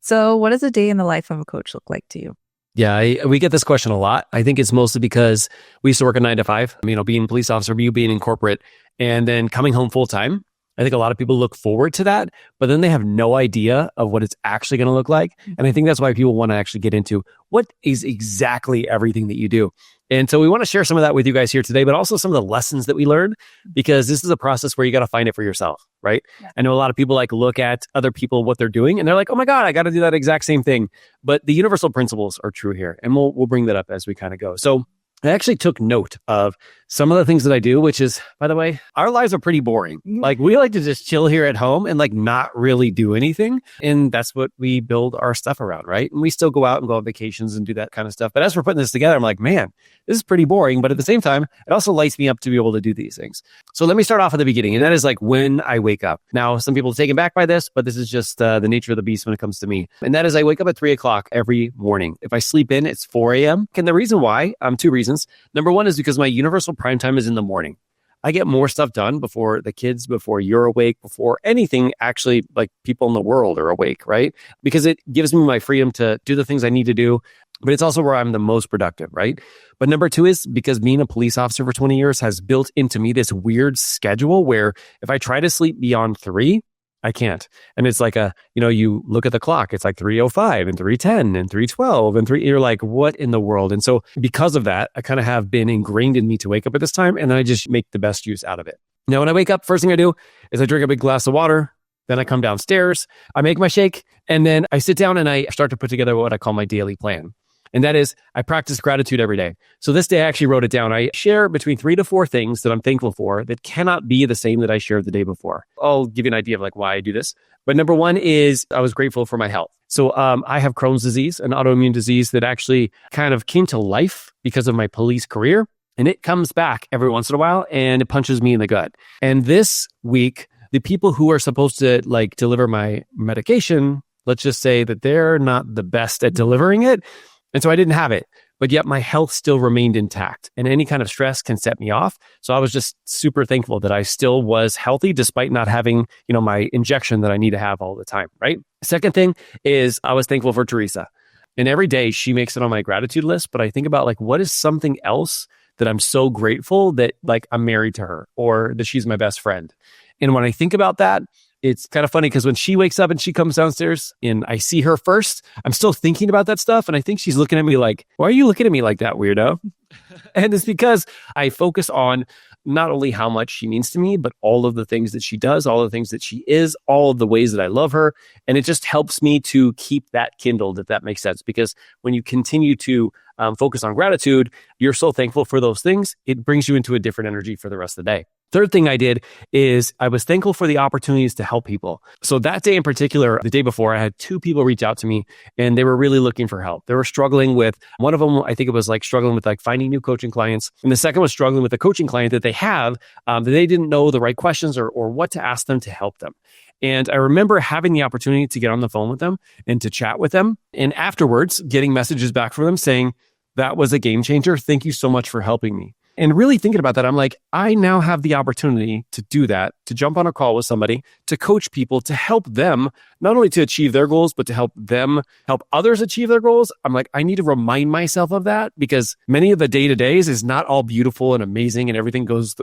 So what does a day in the life of a coach look like to you? Yeah, we get this question a lot. I think it's mostly because we used to work a 9 to 5, being a police officer, you being in corporate, and then coming home full time. I think a lot of people look forward to that, but then they have no idea of what it's actually going to look like. And I think that's why people want to actually get into what is exactly everything that you do. And so we want to share some of that with you guys here today, but also some of the lessons that we learned, because this is a process where you got to find it for yourself, right? Yeah. I know a lot of people look at other people, what they're doing, and they're like, oh my God, I got to do that exact same thing. But the universal principles are true here. And we'll bring that up as we kind of go. So I actually took note of some of the things that I do, which is, by the way, our lives are pretty boring. We like to just chill here at home and not really do anything. And that's what we build our stuff around, right? And we still go out and go on vacations and do that kind of stuff. But as we're putting this together, I'm like, man, this is pretty boring. But at the same time, it also lights me up to be able to do these things. So let me start off at the beginning. And that is when I wake up. Now, some people are taken back by this, but this is just the nature of the beast when it comes to me. And that is I wake up at 3 o'clock every morning. If I sleep in, it's 4 a.m. And the reason why, 2 reasons. Number one is because my universal prime time is in the morning. I get more stuff done before the kids, before you're awake, before anything actually people in the world are awake, right? Because it gives me my freedom to do the things I need to do, but it's also where I'm the most productive, right? But number two is because being a police officer for 20 years has built into me this weird schedule where if I try to sleep beyond 3, I can't. And it's you look at the clock, it's 3:05 and 3:10 and 3:12 and you're like, what in the world? And so because of that, I kind of have been ingrained in me to wake up at this time, and then I just make the best use out of it. Now, when I wake up, first thing I do is I drink a big glass of water. Then I come downstairs, I make my shake, and then I sit down and I start to put together what I call my daily plan. And that is, I practice gratitude every day. So this day I actually wrote it down. I share between 3 to 4 things that I'm thankful for that cannot be the same that I shared the day before. I'll give you an idea of why I do this. But number one is I was grateful for my health. So I have Crohn's disease, an autoimmune disease that actually kind of came to life because of my police career. And it comes back every once in a while and it punches me in the gut. And this week, the people who are supposed to deliver my medication, let's just say that they're not the best at delivering it. And so I didn't have it, but yet my health still remained intact, and any kind of stress can set me off. So I was just super thankful that I still was healthy despite not having, my injection that I need to have all the time, right? Second thing is I was thankful for Teresa. And every day she makes it on my gratitude list, but I think about what is something else that I'm so grateful that I'm married to her or that she's my best friend. And when I think about that, it's kind of funny because when she wakes up and she comes downstairs and I see her first, I'm still thinking about that stuff. And I think she's looking at me like, why are you looking at me like that, weirdo? And it's because I focus on not only how much she means to me, but all of the things that she does, all the things that she is, all of the ways that I love her. And it just helps me to keep that kindled, if that makes sense. Because when you continue to focus on gratitude, you're so thankful for those things, it brings you into a different energy for the rest of the day. Third thing I did is I was thankful for the opportunities to help people. So that day in particular, the day before, I had 2 people reach out to me and they were really looking for help. They were struggling with, one of them, I think it was struggling with finding new coaching clients. And the second was struggling with a coaching client that they have that they didn't know the right questions or what to ask them to help them. And I remember having the opportunity to get on the phone with them and to chat with them. And afterwards, getting messages back from them saying, that was a game changer. Thank you so much for helping me. And really thinking about that, I'm like, I now have the opportunity to do that, to jump on a call with somebody, to coach people, to help them, not only to achieve their goals, but to help them help others achieve their goals. I'm like, I need to remind myself of that because many of the day-to-days is not all beautiful and amazing and everything goes,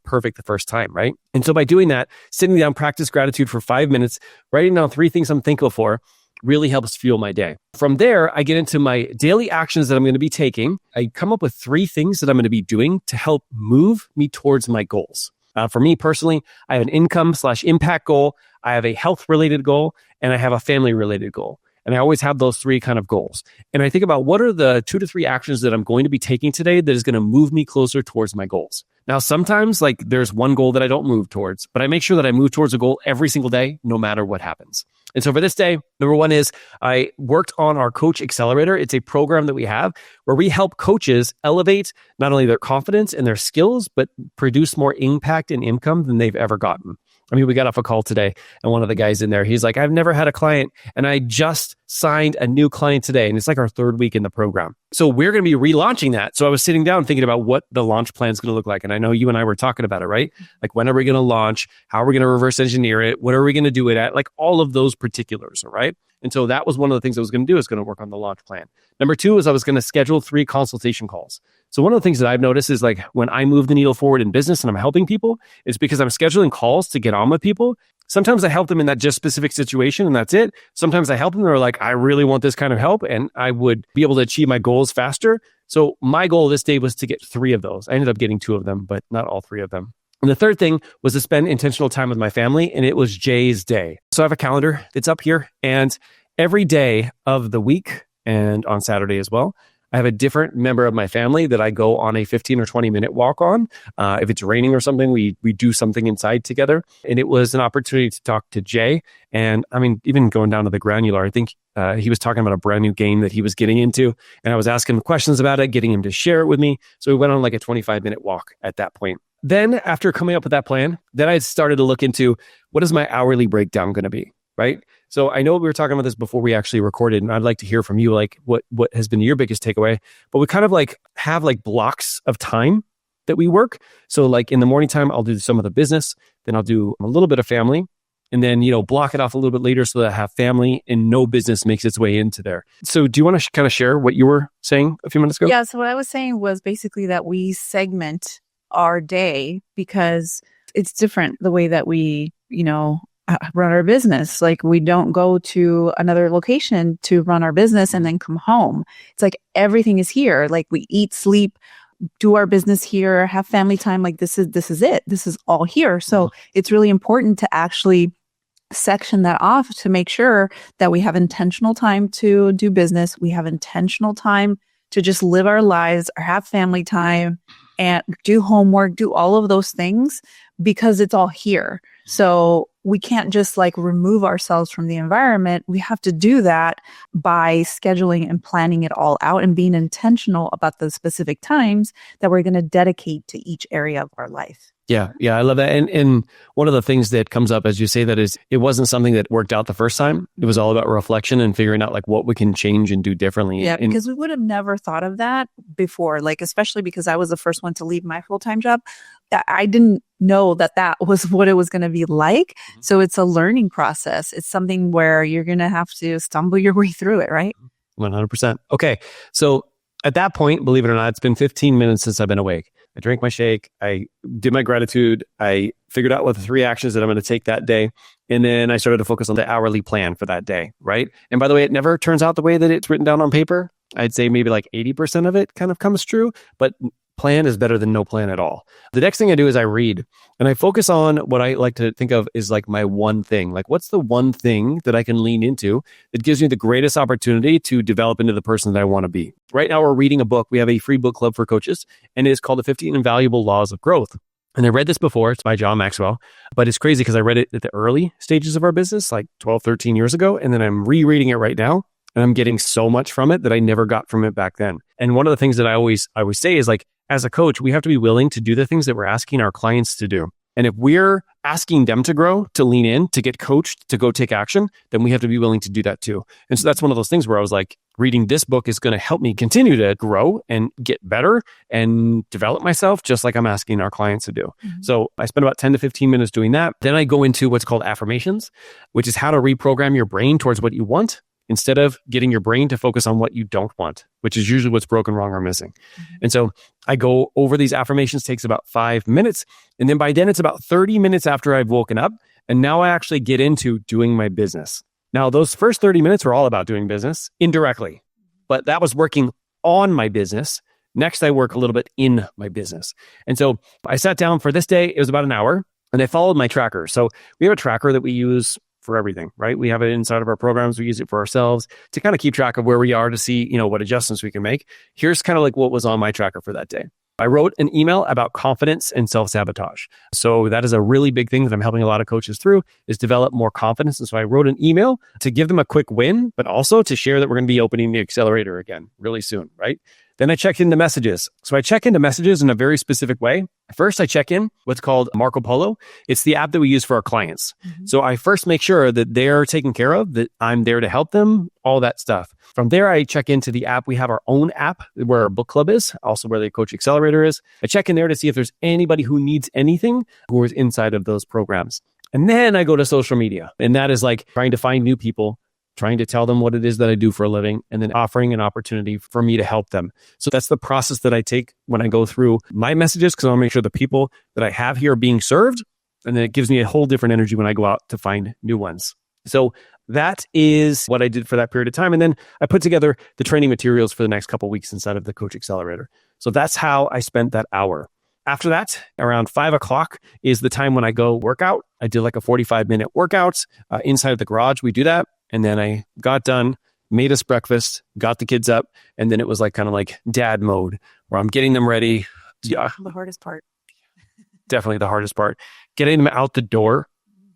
perfect the first time, right? And so by doing that, sitting down, practice gratitude for 5 minutes, writing down 3 things I'm thankful for, really helps fuel my day. From there, I get into my daily actions that I'm going to be taking. I come up with 3 things that I'm going to be doing to help move me towards my goals. For me personally, I have an income/impact goal, I have a health-related goal, and I have a family-related goal. And I always have those 3 kind of goals. And I think about what are the 2 to 3 actions that I'm going to be taking today that is going to move me closer towards my goals. Now, sometimes there's one goal that I don't move towards, but I make sure that I move towards a goal every single day, no matter what happens. And so for this day, number one is I worked on our Coach Accelerator. It's a program that we have where we help coaches elevate not only their confidence and their skills, but produce more impact and income than they've ever gotten. We got off a call today and one of the guys in there, he's like, I've never had a client and I just signed a new client today, and it's like our third week in the program. So we're going to be relaunching that. So I was sitting down thinking about what the launch plan is going to look like. And I know you and I were talking about it, right? Like, when are we going to launch? How are we going to reverse engineer it? What are we going to do it at? Like, all of those particulars, all right? And so that was one of the things I was going to do, is going to work on the launch plan. Number two is I was going to schedule 3 consultation calls. So one of the things that I've noticed is, like, when I move the needle forward in business and I'm helping people, it's because I'm scheduling calls to get on with people. Sometimes I help them in that just specific situation and that's it. Sometimes I help them. They're like, I really want this kind of help and I would be able to achieve my goals faster. So my goal this day was to get 3 of those. I ended up getting 2 of them, but not all 3 of them. And the third thing was to spend intentional time with my family, and it was Jay's day. So I have a calendar that's up here, and every day of the week and on Saturday as well, I have a different member of my family that I go on a 15 or 20 minute walk on. If it's raining or something, we do something inside together. And it was an opportunity to talk to Jay. And I mean, even going down to the granular, I think he was talking about a brand new game that he was getting into. And I was asking him questions about it, getting him to share it with me. So we went on like a 25-minute walk at that point. Then after coming up with that plan, then I started to look into, what is my hourly breakdown going to be, right? So I know we were talking about this before we actually recorded, and I'd like to hear from you, like what has been your biggest takeaway. But we kind of like have like blocks of time that we work. So like in the morning time, I'll do some of the business, then I'll do a little bit of family, and then, block it off a little bit later so that I have family and no business makes its way into there. So do you want to kind of share what you were saying a few minutes ago? Yeah. So what I was saying was basically that we segment our day because it's different the way that we, run our business. Like, we don't go to another location to run our business and then come home. It's like everything is here. Like, we eat, sleep, do our business here, have family time. Like, this is it. This is all here. So it's really important to actually section that off to make sure that we have intentional time to do business. We have intentional time to just live our lives or have family time and do homework, do all of those things, because it's all here. So we can't just like remove ourselves from the environment. We have to do that by scheduling and planning it all out and being intentional about the specific times that we're going to dedicate to each area of our life. Yeah, I love that. And one of the things that comes up as you say that is, it wasn't something that worked out the first time. It was all about reflection and figuring out like what we can change and do differently. Yeah, because we would have never thought of that before, like, especially because I was the first one to leave my full-time job. I didn't know that was what it was going to be like. So it's a learning process. It's something where you're going to have to stumble your way through it, right? 100%. Okay. So at that point, believe it or not, it's been 15 minutes since I've been awake. I drank my shake. I did my gratitude. I figured out what the 3 actions that I'm going to take that day. And then I started to focus on the hourly plan for that day, right? And by the way, it never turns out the way that it's written down on paper. I'd say maybe like 80% of it kind of comes true, but plan is better than no plan at all. The next thing I do is I read, and I focus on what I like to think of is like my one thing. Like, what's the one thing that I can lean into that gives me the greatest opportunity to develop into the person that I want to be? Right now, we're reading a book. We have a free book club for coaches, and it is called The 15 Invaluable Laws of Growth. And I read this before. It's by John Maxwell. But it's crazy because I read it at the early stages of our business, like 12, 13 years ago. And then I'm rereading it right now. And I'm getting so much from it that I never got from it back then. And one of the things that I always say is, like, as a coach, we have to be willing to do the things that we're asking our clients to do. And if we're asking them to grow, to lean in, to get coached, to go take action, then we have to be willing to do that too. And so that's one of those things where I was like, reading this book is going to help me continue to grow and get better and develop myself, just like I'm asking our clients to do. So I spend about 10 to 15 minutes doing that. Then I go into what's called affirmations, which is how to reprogram your brain towards what you want, instead of getting your brain to focus on what you don't want, which is usually what's broken, wrong, or missing. And so I go over these affirmations, takes about 5 minutes. And then by then it's about 30 minutes after I've woken up. And now I actually get into doing my business. Now, those first 30 minutes were all about doing business indirectly, but that was working on my business. Next, I work a little bit in my business. And so I sat down for this day. It was about an hour, and I followed my tracker. So we have a tracker that we use for everything, right? We have it inside of our programs. We use it for ourselves to kind of keep track of where we are, to see, what adjustments we can make. Here's kind of like what was on my tracker for that day. I wrote an email about confidence and self-sabotage. So that is a really big thing that I'm helping a lot of coaches through, is develop more confidence. And so I wrote an email to give them a quick win, but also to share that we're going to be opening the Accelerator again really soon, right? Then I checked into messages. So I check into messages in a very specific way. First, I check in what's called Marco Polo. It's the app that we use for our clients. So I first make sure that they're taken care of, that I'm there to help them, all that stuff. From there, I check into the app. We have our own app where our book club is, also where the Coach Accelerator is. I check in there to see if there's anybody who needs anything who is inside of those programs. And then I go to social media. And that is like trying to find new people, trying to tell them what it is that I do for a living, and then offering an opportunity for me to help them. So that's the process that I take when I go through my messages, because I want to make sure the people that I have here are being served. And then it gives me a whole different energy when I go out to find new ones. So that is what I did for that period of time. And then I put together the training materials for the next couple of weeks inside of the Coach Accelerator. So that's how I spent that hour. After that, around 5 o'clock is the time when I go work out. I did like a 45-minute workout inside of the garage. We do that. And then I got done, made us breakfast, got the kids up. And then it was like kind of like dad mode where I'm getting them ready. Yeah. The hardest part. Definitely the hardest part. Getting them out the door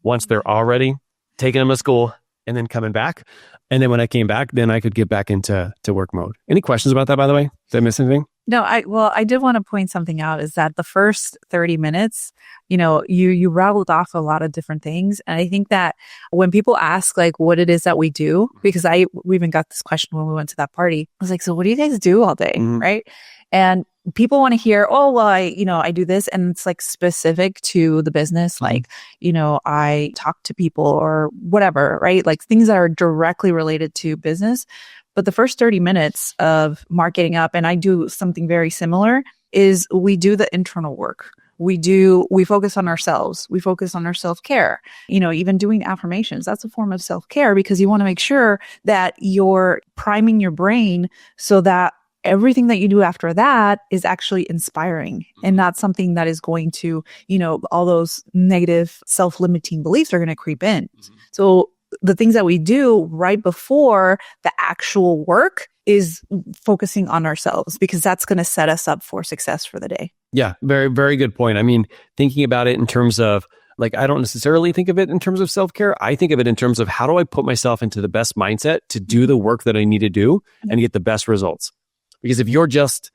once they're all ready, taking them to school, and then coming back. And then when I came back, then I could get back into work mode. Any questions about that, by the way? Did I miss anything? No, I did want to point something out is that the first 30 minutes, you rattled off a lot of different things. And I think that when people ask like what it is that we do, because we even got this question when we went to that party. I was like, so what do you guys do all day? Right. And people want to hear, oh, well, I do this. And it's like specific to the business. Like, I talk to people or whatever, right? Like things that are directly related to business. But the first 30 minutes of marketing up, and I do something very similar, is we do the internal work. We focus on ourselves. We focus on our self-care. Even doing affirmations, that's a form of self-care because you want to make sure that you're priming your brain so that everything that you do after that is actually inspiring and not something that is going to, all those negative self-limiting beliefs are going to creep in. So the things that we do right before the actual work is focusing on ourselves because that's going to set us up for success for the day. Yeah, very, very good point. I mean, thinking about it in terms of like, I don't necessarily think of it in terms of self-care. I think of it in terms of how do I put myself into the best mindset to do the work that I need to do and get the best results. Because if you're just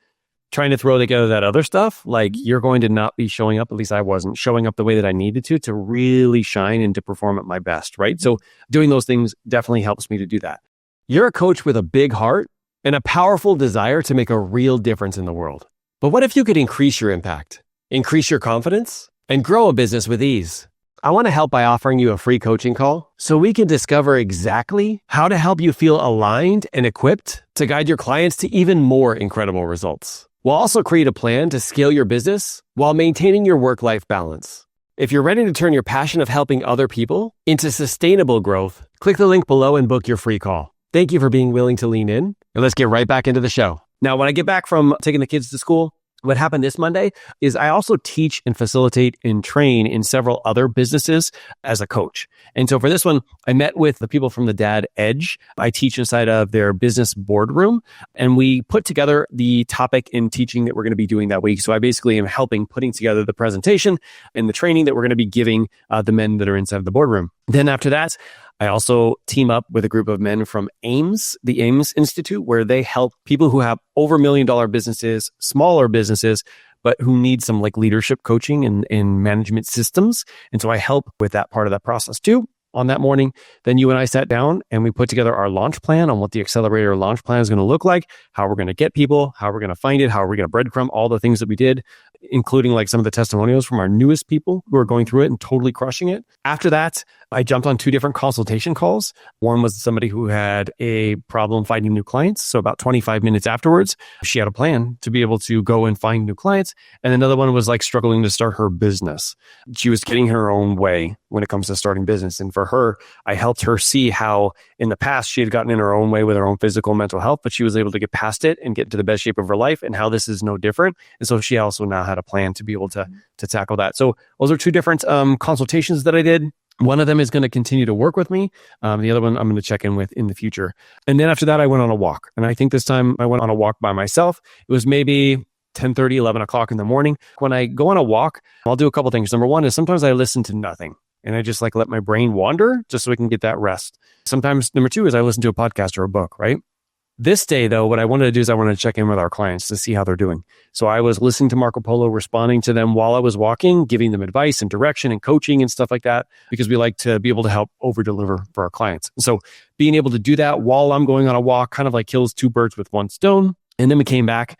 trying to throw together that other stuff, like you're going to not be showing up, at least I wasn't showing up the way that I needed to really shine and to perform at my best, right? So doing those things definitely helps me to do that. You're a coach with a big heart and a powerful desire to make a real difference in the world. But what if you could increase your impact, increase your confidence, and grow a business with ease? I want to help by offering you a free coaching call so we can discover exactly how to help you feel aligned and equipped to guide your clients to even more incredible results. We'll also create a plan to scale your business while maintaining your work-life balance. If you're ready to turn your passion of helping other people into sustainable growth, click the link below and book your free call. Thank you for being willing to lean in, and let's get right back into the show. Now, when I get back from taking the kids to school, what happened this Monday is I also teach and facilitate and train in several other businesses as a coach. And so for this one, I met with the people from the Dad Edge. I teach inside of their business boardroom, and we put together the topic in teaching that we're going to be doing that week. So I basically am helping putting together the presentation and the training that we're going to be giving the men that are inside of the boardroom. Then after that, I also team up with a group of men from AIMS, the AIMS Institute, where they help people who have over $1 million businesses, smaller businesses, but who need some like leadership coaching and management systems. And so I help with that part of that process too. On that morning, then you and I sat down and we put together our launch plan on what the Accelerator launch plan is going to look like, how we're going to get people, how we're going to find it, how we're going to breadcrumb all the things that we did, including like some of the testimonials from our newest people who are going through it and totally crushing it. After that, I jumped on 2 different consultation calls. One was somebody who had a problem finding new clients. So about 25 minutes afterwards, she had a plan to be able to go and find new clients. And another one was like struggling to start her business. She was getting her own way when it comes to starting business. And for her, I helped her see how in the past she had gotten in her own way with her own physical and mental health, but she was able to get past it and get into the best shape of her life, and how this is no different. And so she also now had a plan to be able to tackle that. So those are 2 different consultations that I did. One of them is going to continue to work with me. The other one I'm going to check in with in the future. And then after that, I went on a walk. And I think this time I went on a walk by myself. It was maybe 10:30, 11 o'clock in the morning. When I go on a walk, I'll do a couple things. Number one is sometimes I listen to nothing. And I just like let my brain wander just so I can get that rest. Sometimes number 2 is I listen to a podcast or a book, right? This day, though, what I wanted to do is I wanted to check in with our clients to see how they're doing. So I was listening to Marco Polo, responding to them while I was walking, giving them advice and direction and coaching and stuff like that, because we like to be able to help over deliver for our clients. So being able to do that while I'm going on a walk kind of like kills two birds with one stone. And then we came back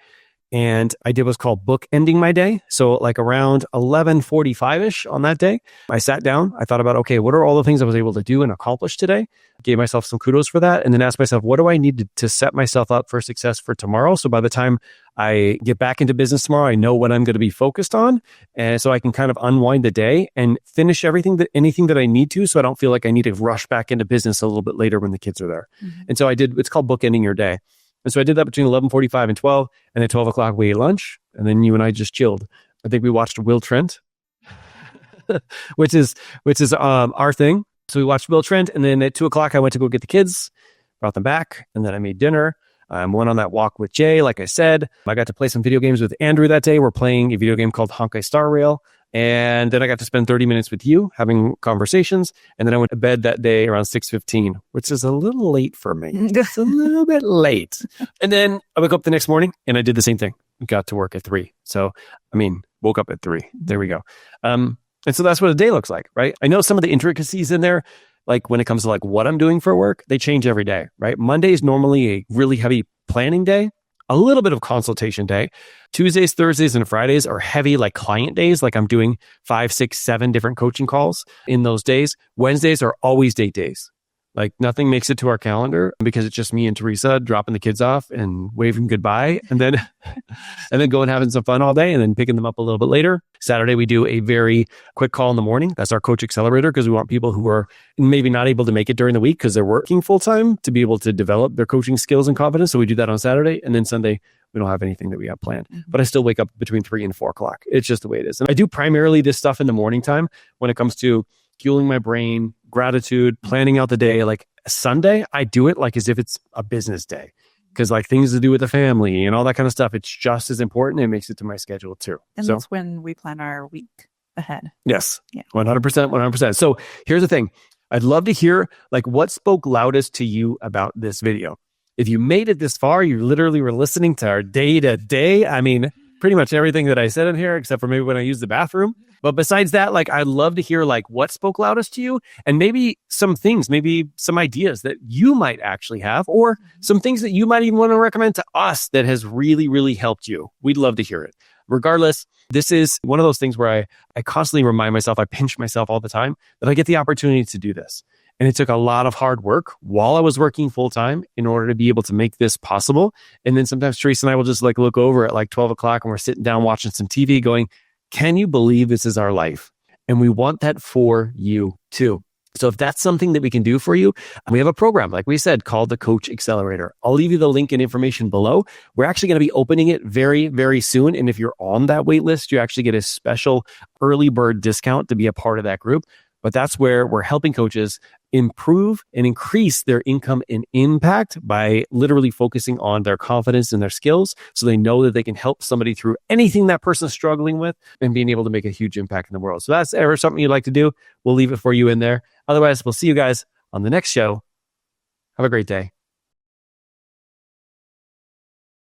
and I did what's called bookending my day. So like around 11:45-ish on that day, I sat down. I thought about, okay, what are all the things I was able to do and accomplish today? Gave myself some kudos for that. And then asked myself, what do I need to set myself up for success for tomorrow? So by the time I get back into business tomorrow, I know what I'm going to be focused on. And so I can kind of unwind the day and finish anything that I need to. So I don't feel like I need to rush back into business a little bit later when the kids are there. Mm-hmm. And so it's called bookending your day. And so I did that between 11:45 and 12, and then 12 o'clock we ate lunch, and then you and I just chilled. I think we watched Will Trent, which is our thing. So we watched Will Trent, and then at 2 o'clock I went to go get the kids, brought them back, and then I made dinner. Went on that walk with Jay, like I said. I got to play some video games with Andrew that day. We're playing a video game called Honkai Star Rail. And then I got to spend 30 minutes with you having conversations. And then I went to bed that day around 6:15, which is a little late for me. It's a little bit late. And then I woke up the next morning and I did the same thing. Got to work at 3. So, woke up at 3. There we go. And so that's what a day looks like, right? I know some of the intricacies in there, like when it comes to like what I'm doing for work, they change every day, right? Monday is normally a really heavy planning day. A little bit of consultation day. Tuesdays, Thursdays, and Fridays are heavy like client days. Like I'm doing 5, 6, 7 different coaching calls in those days. Wednesdays are always date days. Like nothing makes it to our calendar because it's just me and Teresa dropping the kids off and waving goodbye and then going having some fun all day and then picking them up a little bit later. Saturday, we do a very quick call in the morning. That's our Coach Accelerator because we want people who are maybe not able to make it during the week because they're working full time to be able to develop their coaching skills and confidence. So we do that on Saturday, and then Sunday, we don't have anything that we have planned. But I still wake up between 3 and 4 o'clock. It's just the way it is. And I do primarily this stuff in the morning time when it comes to fueling my brain, gratitude, planning out the day. Like Sunday, I do it like as if it's a business day because like things to do with the family and all that kind of stuff. It's just as important. It makes it to my schedule too. And that's when we plan our week ahead. Yes. Yeah. 100%. 100%. So here's the thing. I'd love to hear like what spoke loudest to you about this video. If you made it this far, you literally were listening to our day to day. Pretty much everything that I said in here, except for maybe when I use the bathroom. But besides that, like, I'd love to hear like what spoke loudest to you and maybe some things, maybe some ideas that you might actually have or some things that you might even want to recommend to us that has really, really helped you. We'd love to hear it. Regardless, this is one of those things where I constantly remind myself, I pinch myself all the time that I get the opportunity to do this. And it took a lot of hard work while I was working full time in order to be able to make this possible. And then sometimes Teresa and I will just like look over at like 12 o'clock and we're sitting down watching some TV going, can you believe this is our life? And we want that for you too. So if that's something that we can do for you, we have a program, like we said, called the Coach Accelerator. I'll leave you the link and information below. We're actually going to be opening it very, very soon. And if you're on that wait list, you actually get a special early bird discount to be a part of that group. But that's where we're helping coaches improve and increase their income and impact by literally focusing on their confidence and their skills so they know that they can help somebody through anything that person's struggling with and being able to make a huge impact in the world. So that's ever something you'd like to do, we'll leave it for you in there. Otherwise, we'll see you guys on the next show. Have a great day.